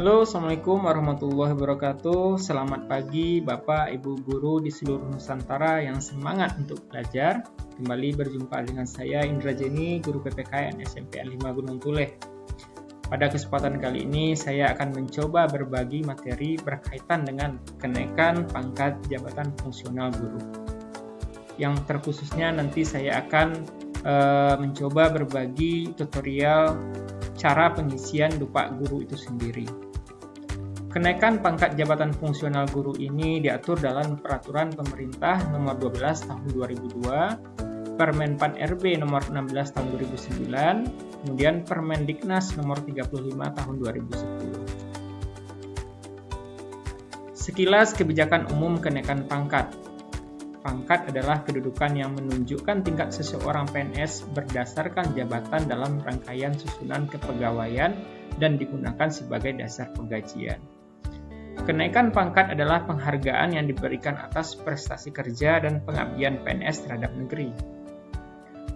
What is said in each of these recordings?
Halo, Assalamualaikum warahmatullahi wabarakatuh. Selamat pagi Bapak Ibu Guru di seluruh Nusantara yang semangat untuk belajar. Kembali berjumpa dengan saya Indra Jeni, Guru PPKN SMPN 5 Gunung Tuleh. Pada kesempatan kali ini saya akan mencoba berbagi materi berkaitan dengan kenaikan pangkat jabatan fungsional guru. Yang terkhususnya nanti saya akan mencoba berbagi tutorial cara pengisian dupa guru itu sendiri. Kenaikan pangkat jabatan fungsional guru ini diatur dalam Peraturan Pemerintah Nomor 12 Tahun 2002, Permen Pan RB Nomor 16 Tahun 2009, kemudian Permendiknas Nomor 35 Tahun 2010. Sekilas kebijakan umum kenaikan pangkat. Pangkat adalah kedudukan yang menunjukkan tingkat seseorang PNS berdasarkan jabatan dalam rangkaian susunan kepegawaian dan digunakan sebagai dasar penggajian. Kenaikan pangkat adalah penghargaan yang diberikan atas prestasi kerja dan pengabdian PNS terhadap negeri.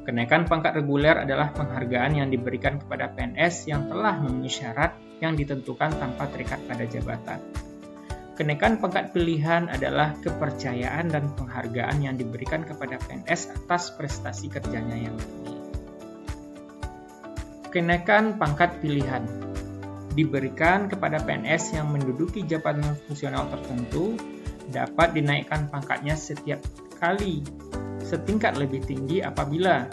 Kenaikan pangkat reguler adalah penghargaan yang diberikan kepada PNS yang telah memenuhi syarat yang ditentukan tanpa terikat pada jabatan. Kenaikan pangkat pilihan adalah kepercayaan dan penghargaan yang diberikan kepada PNS atas prestasi kerjanya yang tinggi. Kenaikan pangkat pilihan diberikan kepada PNS yang menduduki jabatan fungsional tertentu dapat dinaikkan pangkatnya setiap kali setingkat lebih tinggi apabila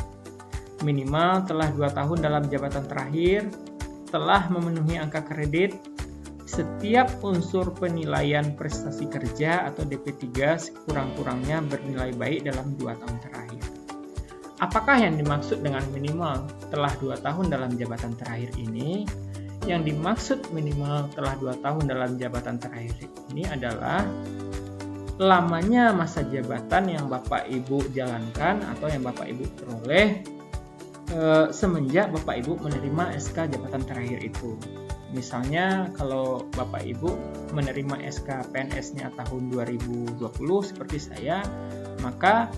minimal telah 2 tahun dalam jabatan terakhir, telah memenuhi angka kredit, setiap unsur penilaian prestasi kerja atau DP3 sekurang-kurangnya bernilai baik dalam 2 tahun terakhir. Apakah yang dimaksud dengan minimal telah 2 tahun dalam jabatan terakhir ini? Yang dimaksud minimal telah 2 tahun dalam jabatan terakhir ini adalah lamanya masa jabatan yang Bapak Ibu jalankan atau yang Bapak Ibu peroleh semenjak Bapak Ibu menerima SK jabatan terakhir itu. Misalnya kalau Bapak Ibu menerima SK PNS-nya tahun 2020 seperti saya, maka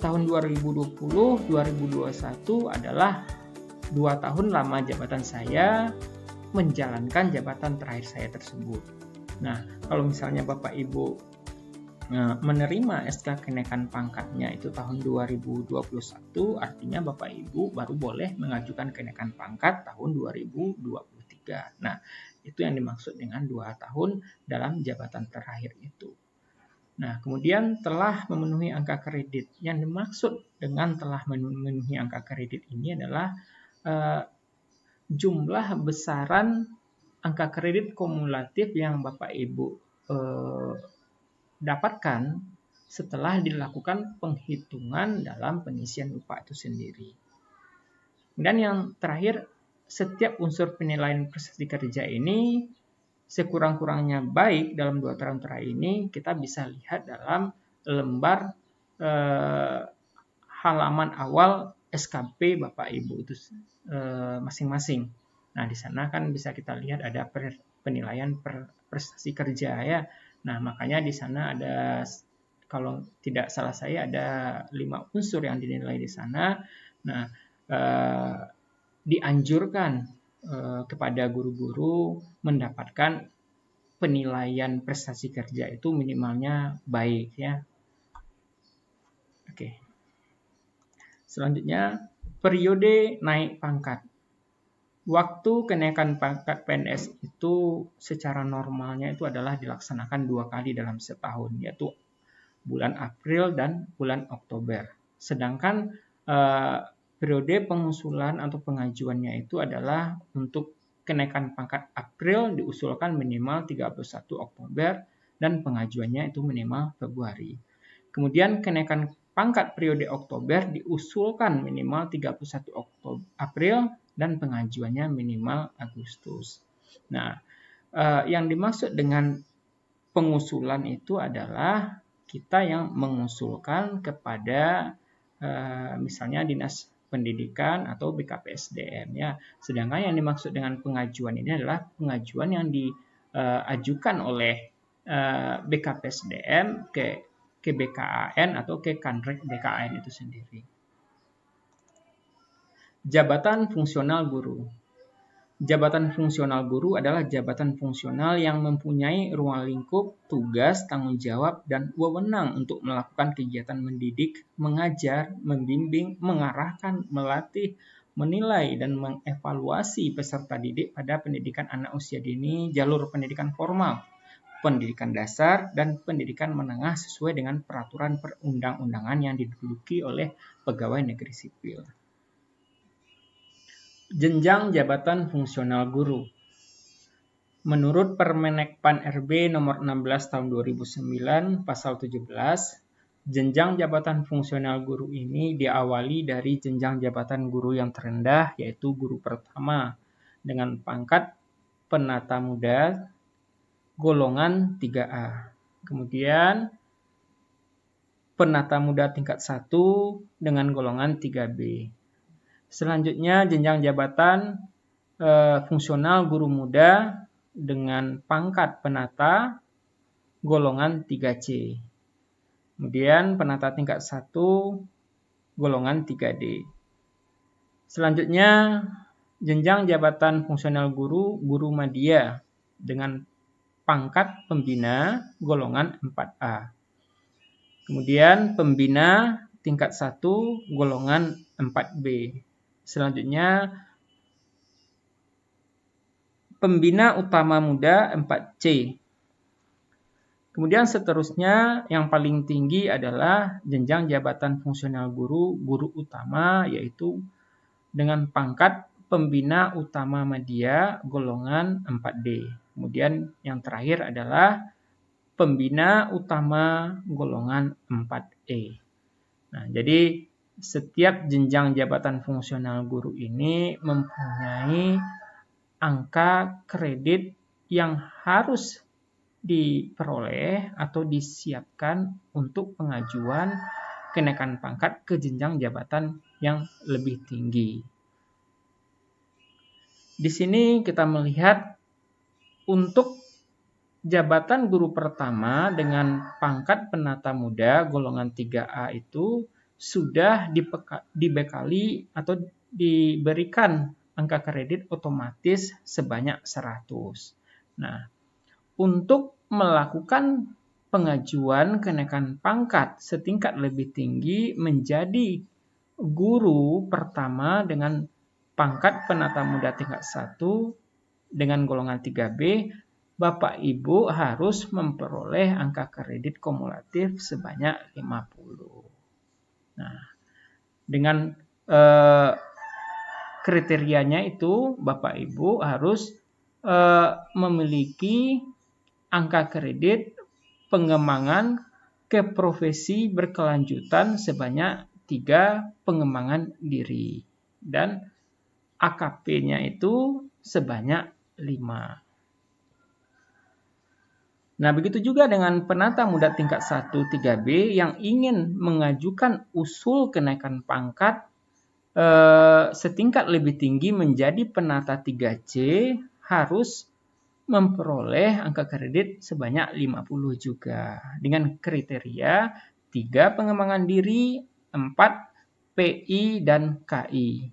tahun 2020-2021 adalah 2 tahun lama jabatan saya menjalankan jabatan terakhir saya tersebut. Nah, kalau misalnya Bapak Ibu menerima SK kenaikan pangkatnya itu tahun 2021, artinya Bapak Ibu baru boleh mengajukan kenaikan pangkat tahun 2023. Nah, itu yang dimaksud dengan 2 tahun dalam jabatan terakhir itu. Nah, kemudian telah memenuhi angka kredit. Yang dimaksud dengan telah memenuhi angka kredit ini adalah jumlah besaran angka kredit kumulatif yang Bapak Ibu dapatkan setelah dilakukan penghitungan dalam pengisian upah itu sendiri. Dan yang terakhir, setiap unsur penilaian prestasi kerja ini sekurang-kurangnya baik dalam 2 tahun terakhir ini kita bisa lihat dalam lembar halaman awal SKP Bapak Ibu itu masing-masing. Nah, di sana kan bisa kita lihat ada penilaian prestasi kerja ya. Nah, makanya di sana ada, kalau tidak salah saya, ada 5 unsur yang dinilai di sana. Nah, dianjurkan kepada guru-guru mendapatkan penilaian prestasi kerja itu minimalnya baik ya. Oke. Selanjutnya, periode naik pangkat. Waktu kenaikan pangkat PNS itu secara normalnya itu adalah dilaksanakan 2 kali dalam setahun, yaitu bulan April dan bulan Oktober. Sedangkan periode pengusulan atau pengajuannya itu adalah untuk kenaikan pangkat April diusulkan minimal 31 Oktober dan pengajuannya itu minimal Februari. Kemudian kenaikan pangkat periode Oktober diusulkan minimal 31 April dan pengajuannya minimal Agustus. Nah, yang dimaksud dengan pengusulan itu adalah kita yang mengusulkan kepada misalnya Dinas Pendidikan atau BKPSDM ya. Sedangkan yang dimaksud dengan pengajuan ini adalah pengajuan yang diajukan oleh BKPSDM ke BKAN atau ke Kanrek BKAN itu sendiri. Jabatan fungsional guru. Jabatan fungsional guru adalah jabatan fungsional yang mempunyai ruang lingkup, tugas, tanggung jawab, dan wewenang untuk melakukan kegiatan mendidik, mengajar, membimbing, mengarahkan, melatih, menilai, dan mengevaluasi peserta didik pada pendidikan anak usia dini, jalur pendidikan formal, pendidikan dasar, dan pendidikan menengah sesuai dengan peraturan perundang-undangan yang diduduki oleh pegawai negeri sipil. Jenjang jabatan fungsional guru. Menurut Permenekpan RB nomor 16 tahun 2009 pasal 17, jenjang jabatan fungsional guru ini diawali dari jenjang jabatan guru yang terendah, yaitu guru pertama dengan pangkat penata muda golongan 3A. Kemudian penata muda tingkat 1 dengan golongan 3B. Selanjutnya jenjang jabatan fungsional guru muda dengan pangkat penata golongan 3C. Kemudian penata tingkat 1 golongan 3D. Selanjutnya jenjang jabatan fungsional guru madya dengan pangkat pembina golongan 4A. Kemudian pembina tingkat 1 golongan 4B. Selanjutnya pembina utama muda 4C. Kemudian seterusnya yang paling tinggi adalah jenjang jabatan fungsional guru utama, yaitu dengan pangkat pembina utama madya golongan 4D. Kemudian yang terakhir adalah pembina utama golongan 4E. Nah, jadi setiap jenjang jabatan fungsional guru ini mempunyai angka kredit yang harus diperoleh atau disiapkan untuk pengajuan kenaikan pangkat ke jenjang jabatan yang lebih tinggi. Di sini kita melihat untuk jabatan guru pertama dengan pangkat penata muda golongan 3A itu sudah dibekali atau diberikan angka kredit otomatis sebanyak 100. Nah, untuk melakukan pengajuan kenaikan pangkat setingkat lebih tinggi menjadi guru pertama dengan pangkat penata muda tingkat 1 dengan golongan 3B, Bapak Ibu harus memperoleh angka kredit kumulatif sebanyak 50. Nah, dengan kriterianya itu Bapak Ibu harus memiliki angka kredit pengembangan ke profesi berkelanjutan sebanyak 3 pengembangan diri dan AKP-nya itu sebanyak 5. Nah, begitu juga dengan penata muda tingkat 1 3B yang ingin mengajukan usul kenaikan pangkat setingkat lebih tinggi menjadi penata 3C harus memperoleh angka kredit sebanyak 50 juga dengan kriteria 3 pengembangan diri, 4 PI dan KI.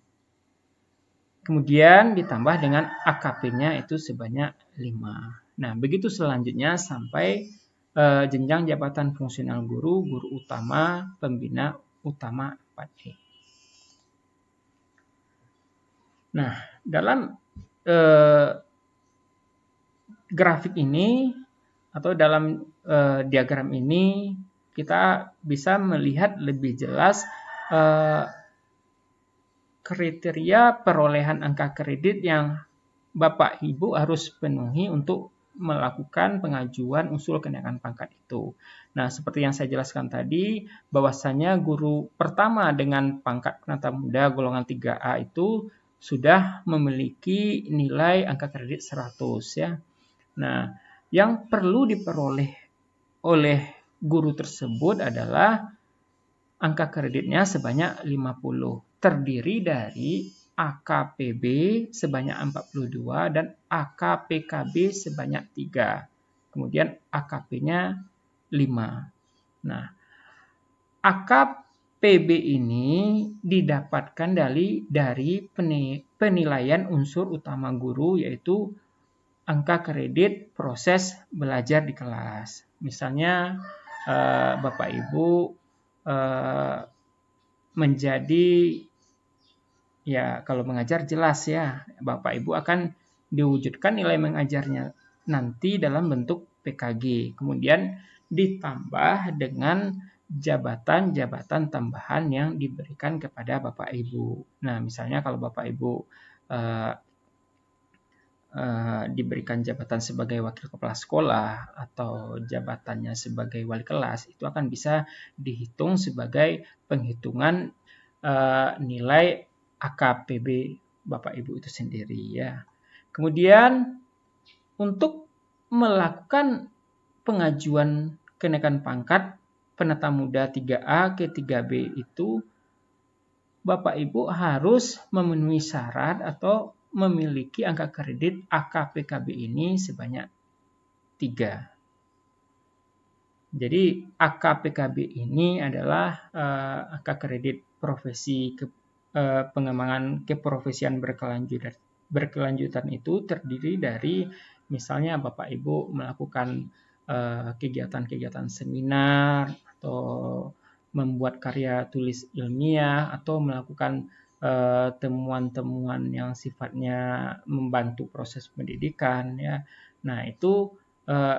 Kemudian ditambah dengan AKP-nya itu sebanyak 5. Nah, begitu selanjutnya sampai jenjang jabatan fungsional guru utama, pembina utama 4E. Nah, dalam grafik ini atau dalam diagram ini kita bisa melihat lebih jelas kriteria perolehan angka kredit yang Bapak Ibu harus penuhi untuk melakukan pengajuan usul kenaikan pangkat itu. Nah, seperti yang saya jelaskan tadi, bahwasanya guru pertama dengan pangkat penata muda golongan 3A itu sudah memiliki nilai angka kredit 100 ya. Nah, yang perlu diperoleh oleh guru tersebut adalah angka kreditnya sebanyak 50, terdiri dari AKPB sebanyak 42 dan AKPKB sebanyak 3. Kemudian AKP-nya 5. Nah, PB ini didapatkan dari penilaian unsur utama guru, yaitu angka kredit proses belajar di kelas. Misalnya Bapak Ibu menjadi, ya kalau mengajar jelas ya, Bapak Ibu akan diwujudkan nilai mengajarnya nanti dalam bentuk PKG. Kemudian ditambah dengan jabatan-jabatan tambahan yang diberikan kepada Bapak Ibu. Nah, misalnya kalau Bapak Ibu diberikan jabatan sebagai wakil kepala sekolah atau jabatannya sebagai wali kelas, itu akan bisa dihitung sebagai penghitungan nilai AKPB Bapak Ibu itu sendiri ya. Kemudian untuk melakukan pengajuan kenaikan pangkat penata muda 3A ke 3B itu, Bapak Ibu harus memenuhi syarat atau memiliki angka kredit AKPKB ini sebanyak 3. Jadi AKPKB ini adalah angka kredit profesi pengembangan keprofesian berkelanjutan itu terdiri dari misalnya Bapak Ibu melakukan kegiatan-kegiatan seminar atau membuat karya tulis ilmiah atau melakukan temuan-temuan yang sifatnya membantu proses pendidikan ya. Nah, itu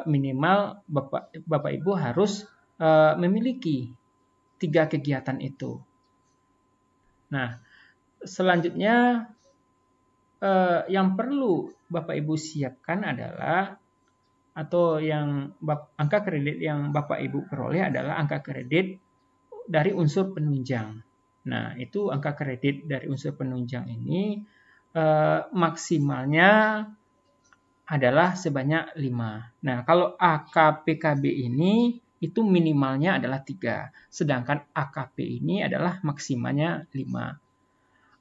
minimal Bapak Ibu harus memiliki 3 kegiatan itu. Nah, selanjutnya yang perlu Bapak Ibu siapkan adalah, atau yang angka kredit yang Bapak Ibu peroleh adalah angka kredit dari unsur penunjang. Nah, itu angka kredit dari unsur penunjang ini maksimalnya adalah sebanyak 5. Nah, kalau AKPKB ini itu minimalnya adalah 3. Sedangkan AKP ini adalah maksimalnya 5.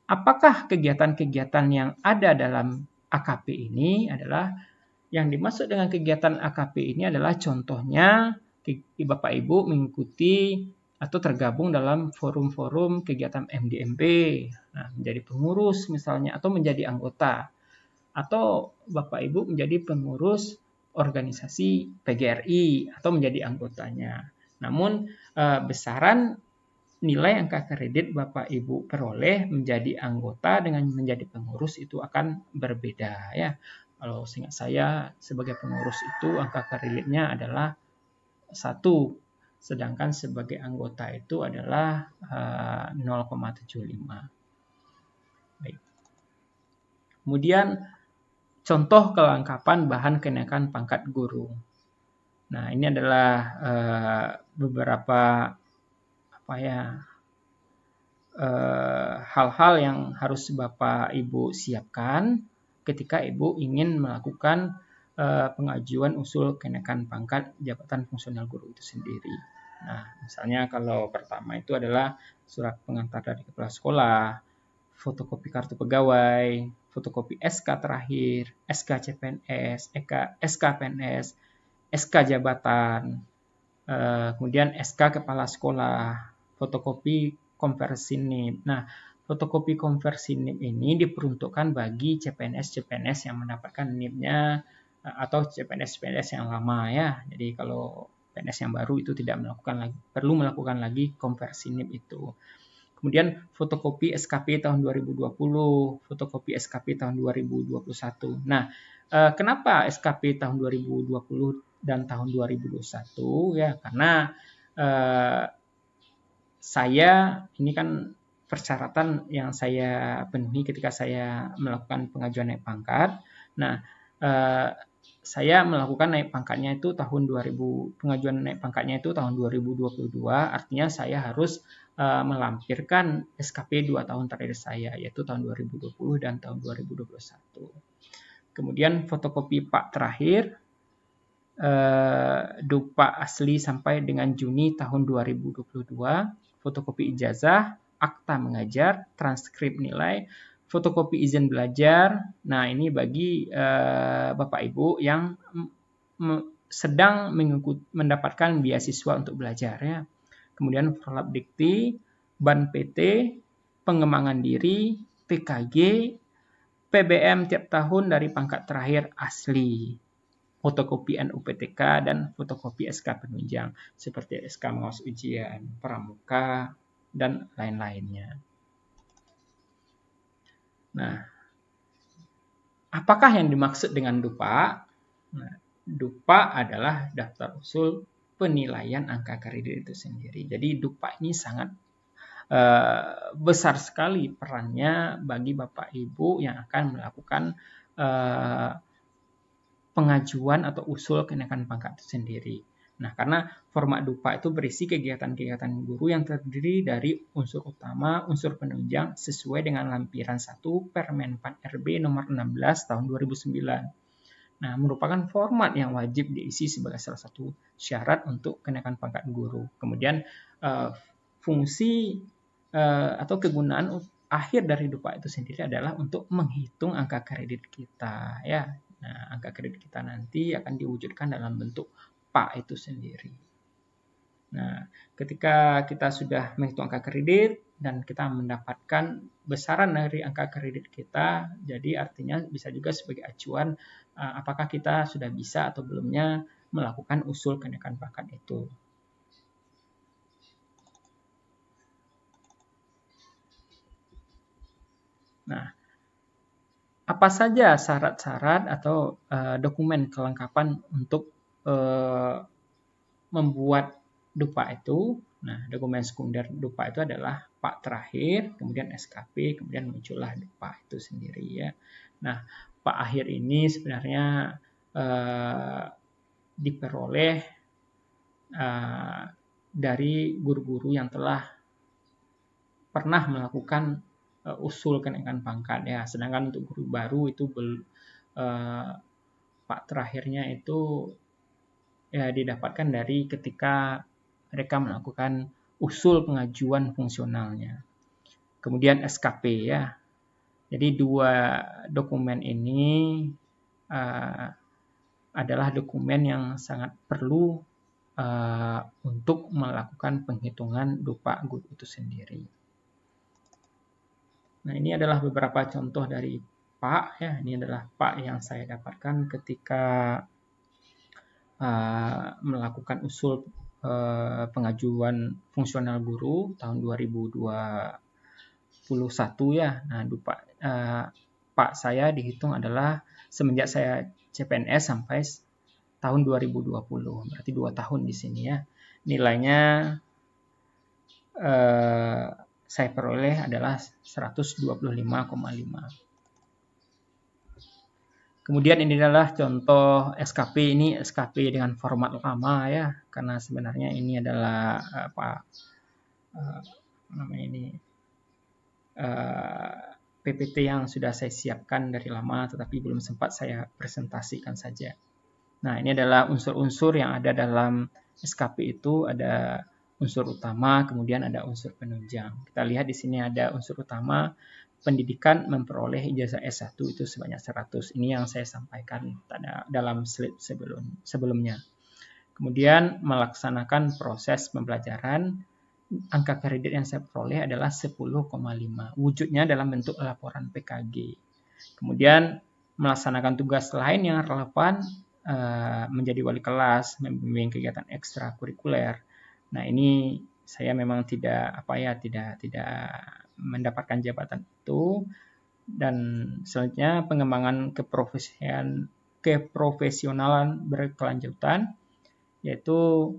Apakah kegiatan-kegiatan yang ada dalam AKP ini adalah, yang dimaksud dengan kegiatan AKP ini adalah contohnya Bapak Ibu mengikuti atau tergabung dalam forum-forum kegiatan MDMP, nah, menjadi pengurus misalnya, atau menjadi anggota, atau Bapak Ibu menjadi pengurus organisasi PGRI atau menjadi anggotanya. Namun besaran nilai angka kredit Bapak Ibu peroleh menjadi anggota dengan menjadi pengurus itu akan berbeda ya. Kalau seingat saya sebagai pengurus itu angka kreditnya adalah 1, sedangkan sebagai anggota itu adalah 0,75. Baik. Kemudian contoh kelengkapan bahan kenaikan pangkat guru. Nah, ini adalah beberapa hal-hal yang harus Bapak Ibu siapkan ketika Ibu ingin melakukan pengajuan usul kenaikan pangkat jabatan fungsional guru itu sendiri. Nah, misalnya kalau pertama itu adalah surat pengantar dari kepala sekolah, fotokopi kartu pegawai, fotokopi SK terakhir, SK CPNS, SK PNS, SK jabatan, kemudian SK kepala sekolah, fotokopi konversi NIP. Nah, fotokopi konversi NIP ini diperuntukkan bagi CPNS yang mendapatkan NIP-nya atau CPNS yang lama ya. Jadi kalau PNS yang baru itu tidak perlu melakukan lagi konversi NIP itu. Kemudian fotokopi SKP tahun 2020, fotokopi SKP tahun 2021. Nah, kenapa SKP tahun 2020 dan tahun 2021 ya? Karena saya ini kan persyaratan yang saya penuhi ketika saya melakukan pengajuan naik pangkat. Nah, saya melakukan naik pangkatnya itu pengajuan naik pangkatnya itu tahun 2022, artinya saya harus melampirkan SKP 2 tahun terakhir saya, yaitu tahun 2020 dan tahun 2021. Kemudian fotokopi Pak terakhir, DUPA asli sampai dengan Juni tahun 2022, fotokopi ijazah, akta mengajar, transkrip nilai, fotokopi izin belajar. Nah, ini bagi Bapak Ibu yang sedang mendapatkan beasiswa untuk belajar ya. Kemudian prolab dikti, ban PT, pengembangan diri, PKG, PBM tiap tahun dari pangkat terakhir asli, fotokopi NUPTK, dan fotokopi SK penunjang, seperti SK mawas ujian, pramuka, dan lain-lainnya. Nah, apakah yang dimaksud dengan DUPA? Nah, DUPA adalah daftar usul penilaian angka kredit itu sendiri. Jadi DUPA ini sangat besar sekali perannya bagi Bapak Ibu yang akan melakukan pengajuan atau usul kenaikan pangkat itu sendiri. Nah, karena format DUPA itu berisi kegiatan-kegiatan guru yang terdiri dari unsur utama, unsur penunjang sesuai dengan lampiran 1 Permenpan RB nomor 16 tahun 2009. Nah, merupakan format yang wajib diisi sebagai salah satu syarat untuk kenaikan pangkat guru. Kemudian fungsi atau kegunaan akhir dari DUPA itu sendiri adalah untuk menghitung angka kredit kita, ya. Nah, angka kredit kita nanti akan diwujudkan dalam bentuk PA itu sendiri. Nah, ketika kita sudah menghitung angka kredit dan kita mendapatkan besaran dari angka kredit kita, jadi artinya bisa juga sebagai acuan apakah kita sudah bisa atau belumnya melakukan usul kenaikan pangkat itu. Nah, apa saja syarat-syarat atau dokumen kelengkapan untuk membuat DUPA itu? Nah, dokumen sekunder DUPA itu adalah PA terakhir, kemudian SKP, kemudian muncullah DUPA itu sendiri, ya. Nah, PA akhir ini sebenarnya diperoleh dari guru-guru yang telah pernah melakukan usul kenaikan pangkat, ya. Sedangkan untuk guru baru itu PA terakhirnya itu ya didapatkan dari ketika mereka melakukan usul pengajuan fungsionalnya. Kemudian SKP, ya. Jadi dua dokumen ini adalah dokumen yang sangat perlu untuk melakukan penghitungan DUPA guru itu sendiri. Nah, ini adalah beberapa contoh dari PA, ya. Ini adalah PA yang saya dapatkan ketika melakukan usul pengajuan fungsional guru tahun 2021, ya. Nah, DUPA PA saya dihitung adalah semenjak saya CPNS sampai tahun 2020, berarti 2 tahun di sini, ya. Nilainya saya peroleh adalah 125,5. Kemudian ini adalah contoh SKP, ini SKP dengan format lama, ya, karena sebenarnya ini adalah PPT yang sudah saya siapkan dari lama tetapi belum sempat saya presentasikan saja. Nah, ini adalah unsur-unsur yang ada dalam SKP itu, ada unsur utama, kemudian ada unsur penunjang. Kita lihat di sini ada unsur utama, pendidikan memperoleh ijazah S1 itu sebanyak 100. Ini yang saya sampaikan dalam slide sebelumnya. Kemudian melaksanakan proses pembelajaran, angka kredit yang saya peroleh adalah 10,5. Wujudnya dalam bentuk laporan PKG. Kemudian melaksanakan tugas lain yang relevan, menjadi wali kelas, membimbing kegiatan ekstrakurikuler. Nah, ini saya memang tidak mendapatkan jabatan itu. Dan selanjutnya pengembangan keprofesionalan berkelanjutan, yaitu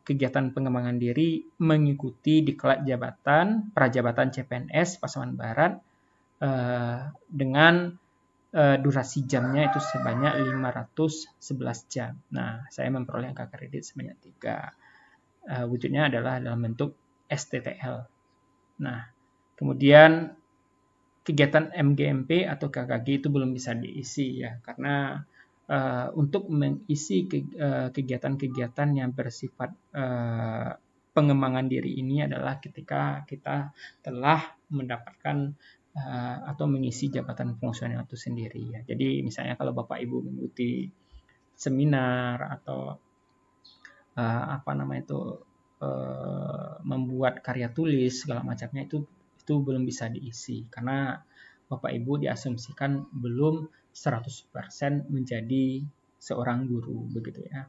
kegiatan pengembangan diri mengikuti diklat jabatan prajabatan CPNS Pasaman Barat dengan durasi jamnya itu sebanyak 511 jam. Nah, saya memperoleh angka kredit sebanyak 3. Wujudnya adalah dalam bentuk STTL. Nah, kemudian kegiatan MGMP atau KKG itu belum bisa diisi, ya, karena untuk mengisi kegiatan-kegiatan yang bersifat pengembangan diri ini adalah ketika kita telah mendapatkan atau mengisi jabatan fungsional itu sendiri, ya. Jadi misalnya kalau Bapak Ibu mengikuti seminar atau membuat karya tulis segala macamnya itu belum bisa diisi karena Bapak Ibu diasumsikan belum 100% menjadi seorang guru begitu ya.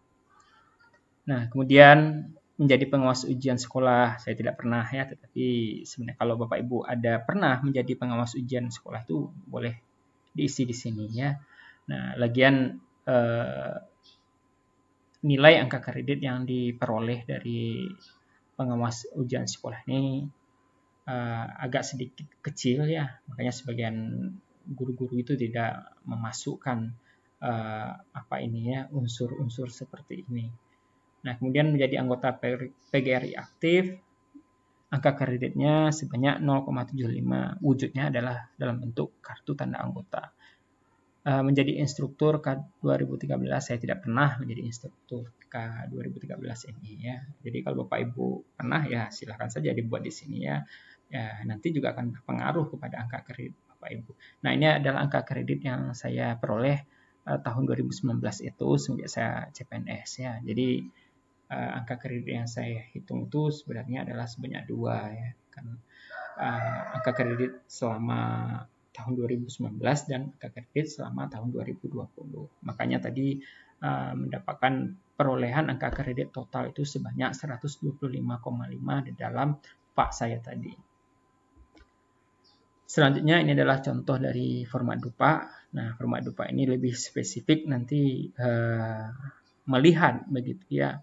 Nah, kemudian menjadi pengawas ujian sekolah saya tidak pernah ya, tetapi sebenarnya kalau Bapak Ibu ada pernah menjadi pengawas ujian sekolah itu boleh diisi di sini ya. Nah, lagian nilai angka kredit yang diperoleh dari pengawas ujian sekolah ini agak sedikit kecil ya, makanya sebagian guru-guru itu tidak memasukkan unsur-unsur seperti ini. Nah, kemudian menjadi anggota PGRI aktif, angka kreditnya sebanyak 0,75, wujudnya adalah dalam bentuk kartu tanda anggota. Menjadi instruktur K2013 saya tidak pernah menjadi instruktur K2013 ini ya. Jadi kalau Bapak Ibu pernah ya silahkan saja dibuat di sini ya. Ya nanti juga akan berpengaruh kepada angka kredit Bapak Ibu. Nah ini adalah angka kredit yang saya peroleh tahun 2019 itu semenjak saya CPNS ya. Jadi angka kredit yang saya hitung itu sebenarnya adalah sebanyak 2 ya. Kan angka kredit selama tahun 2019 dan angka kredit selama tahun 2020. Makanya tadi mendapatkan perolehan angka kredit total itu sebanyak 125,5 di dalam pak saya tadi. Selanjutnya ini adalah contoh dari format dupa. Nah, format dupa ini lebih spesifik nanti melihat begitu ya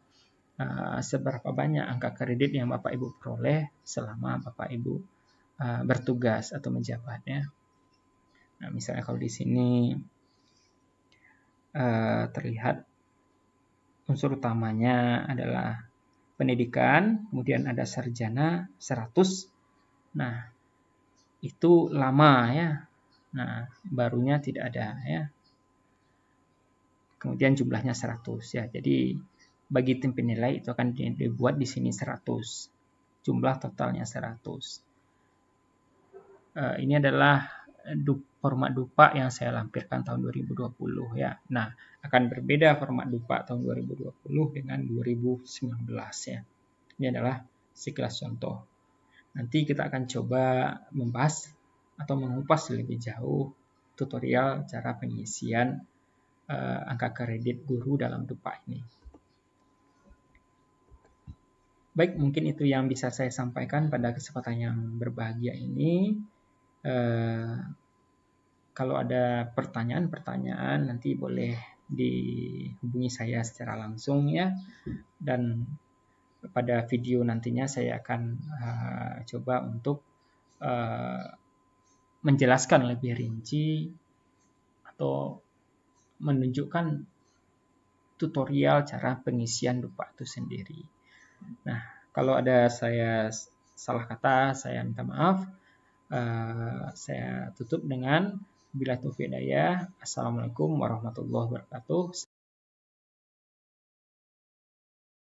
seberapa banyak angka kredit yang Bapak Ibu peroleh selama Bapak Ibu bertugas atau menjabat ya. Nah, misalnya kalau di sini terlihat unsur utamanya adalah pendidikan, kemudian ada sarjana 100. Nah, itu lama ya. Nah, barunya tidak ada ya. Kemudian jumlahnya 100 ya. Jadi bagi tim penilai itu akan dibuat di sini 100. Jumlah totalnya 100. Ini adalah format dupa yang saya lampirkan tahun 2020 ya. Nah, akan berbeda format dupa tahun 2020 dengan 2019 ya. Ini adalah sekilas contoh. Nanti kita akan coba membahas atau mengupas lebih jauh tutorial cara pengisian angka kredit guru dalam dupa ini. Baik, mungkin itu yang bisa saya sampaikan pada kesempatan yang berbahagia ini. Kalau ada pertanyaan-pertanyaan nanti boleh dihubungi saya secara langsung ya. Dan pada video nantinya saya akan coba untuk menjelaskan lebih rinci atau menunjukkan tutorial cara pengisian dupa itu sendiri. Nah, kalau ada saya salah kata, saya minta maaf. Saya tutup dengan billahi taufiq hidayah. Assalamualaikum warahmatullahi wabarakatuh.